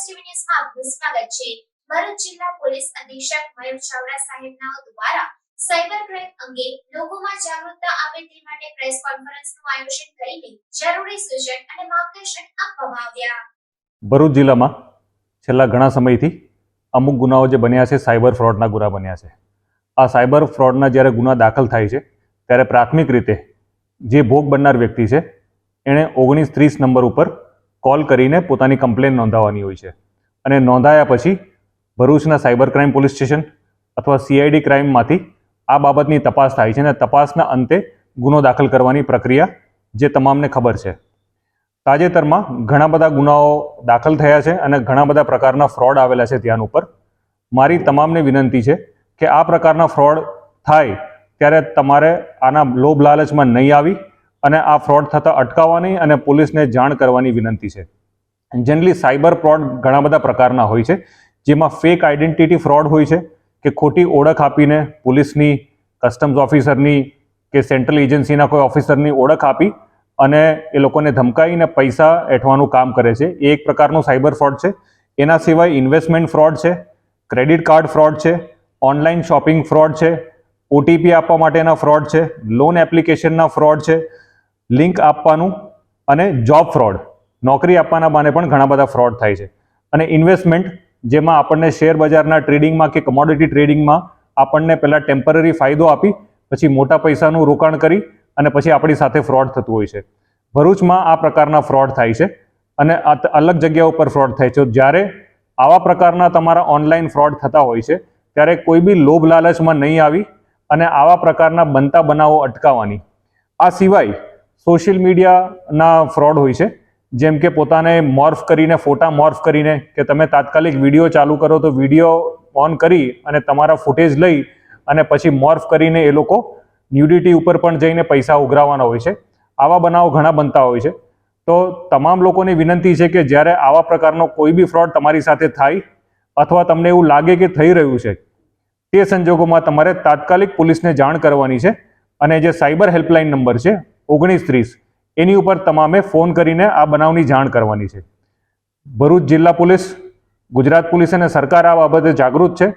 Plus TV ન્યૂઝમાં આપનું સ્વાગત છે। ભરૂચ જિલ્લા પોલીસ અધિક્ષક મયુર ચાવડા સાહેબના દ્વારા સાયબર ક્રાઇમ અંગે લોકોમાં જાગૃતતા આવે તે માટે પ્રેસ કોન્ફરન્સનું આયોજન કરીને જરૂરી સૂચન અને માર્ગદર્શન આપવામાં આવ્યા। ભરૂચ જિલ્લામાં છેલ્લા ઘણા સમયથી અમુક ગુનાઓ જે બન્યા છે સાયબર ફ્રોડના ગુના બન્યા છે। આ સાયબર ફ્રોડના જ્યારે ગુના દાખલ થાય છે ત્યારે પ્રાથમિક રીતે જે ભોગ બનનાર વ્યક્તિ છે એણે 1930 નંબર ઉપર કોલ કરીને પોતાની કમ્પ્લેન નોંધાવવાની હોય છે અને નોંધાયા પછી ભરૂચના સાયબર ક્રાઇમ પોલીસ સ્ટેશન અથવા CID ક્રાઇમમાંથી આ બાબતની તપાસ થાય છે અને તપાસના અંતે ગુનો દાખલ કરવાની પ્રક્રિયા જે તમામને ખબર છે। તાજેતરમાં ઘણા બધા ગુનાઓ દાખલ થયા છે અને ઘણા બધા પ્રકારના ફ્રોડ આવેલા છે ત્યાં ઉપર। મારી તમામને વિનંતી છે કે આ પ્રકારના ફ્રોડ થાય ત્યારે તમારે આના લોભ લાલચમાં નહીં આવી અને આ ફ્રોડ થતાં અટકાવવાની અને પોલીસને જાણ કરવાની વિનંતી છે। જનરલી સાયબર ફ્રોડ ઘણા બધા પ્રકારના હોય છે, જેમાં ફેક આઈડેન્ટિટી ફ્રોડ હોય છે કે ખોટી ઓળખ આપીને પોલીસની, કસ્ટમ્સ ઓફિસરની કે સેન્ટ્રલ એજન્સીના કોઈ ઓફિસરની ઓળખ આપી અને એ લોકોને ધમકાવીને પૈસા એઠવાનું કામ કરે છે, એ એક પ્રકારનું સાયબર ફ્રોડ છે। એના સિવાય ઇન્વેસ્ટમેન્ટ ફ્રોડ છે, ક્રેડિટ કાર્ડ ફ્રોડ છે, ઓનલાઈન શોપિંગ ફ્રોડ છે, OTP આપવા માટેના ફ્રોડ છે, લોન એપ્લિકેશનના ફ્રોડ છે, લિંક આપવાનું અને જોબ ફ્રોડ, નોકરી આપવાના બહાને પણ ઘણા બધા ફ્રોડ થાય છે। અને ઇન્વેસ્ટમેન્ટ જેમાં આપણને શેર બજારના ટ્રેડિંગમાં કે કમોડિટી ટ્રેડિંગમાં આપણને પહેલાં ટેમ્પરરી ફાયદો આપી પછી મોટા પૈસાનું રોકાણ કરી અને પછી આપણી સાથે ફ્રોડ થતું હોય છે। ભરૂચમાં આ પ્રકારના ફ્રોડ થાય છે અને અલગ જગ્યા ઉપર ફ્રોડ થાય છે। જ્યારે આવા પ્રકારના તમારા ઓનલાઈન ફ્રોડ થતા હોય છે ત્યારે કોઈ બી લોભ લાલચમાં નહીં આવી અને આવા પ્રકારના બનતા બનાવો અટકાવવાની। આ સિવાય સોશિયલ મીડિયાના ફ્રોડ હોય છે, જેમ કે પોતાને મોર્ફ કરીને, ફોટા મોર્ફ કરીને કે તમે તાત્કાલિક વિડીયો ચાલુ કરો તો વિડીયો ઓન કરી અને તમારા ફૂટેજ લઈ અને પછી મોર્ફ કરીને એ લોકો ન્યુડિટી ઉપર પણ જઈને પૈસા ઉઘરાવવાના હોય છે। આવા બનાવો ઘણા બનતા હોય છે। તો તમામ લોકોની વિનંતી છે કે જ્યારે આવા પ્રકારનો કોઈ બી ફ્રોડ તમારી સાથે થાય અથવા તમને એવું લાગે કે થઈ રહ્યું છે તે સંજોગોમાં તમારે તાત્કાલિક પોલીસને જાણ કરવાની છે અને જે સાયબર હેલ્પલાઇન નંબર છે 1930 એની ઉપર તમામે ફોન કરીને આ બનાવની જાણ કરવાની છે। ભરૂચ જિલ્લા પોલીસ, ગુજરાત પોલીસ અને સરકાર આ બાબતે જાગૃત છે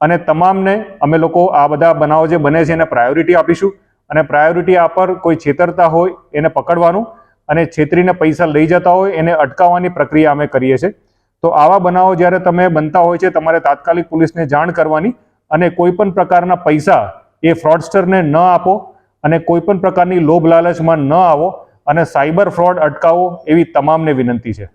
અને તમામને અમે લોકો આ બધા બનાવો જે બને છે એને પ્રાયોરિટી આપીશું અને પ્રાયોરિટી આપર કોઈ છેતરતા હોય એને પકડવાનું અને છેતરીને પૈસા લઈ જતા હોય એને અટકાવવાની પ્રક્રિયા અમે કરીએ છીએ। તો આવા બનાવો જ્યારે તમે બનતા હોય છે તમારે તાત્કાલિક પોલીસને જાણ કરવાની અને કોઈ પણ પ્રકારના પૈસા એ ફ્રોડસ્ટરને ન આપો અને કોઈ પણ પ્રકારની લોભ લાલચમાં ન આવો અને સાયબર ફ્રોડ અટકાવો એવી તમામને વિનંતી છે।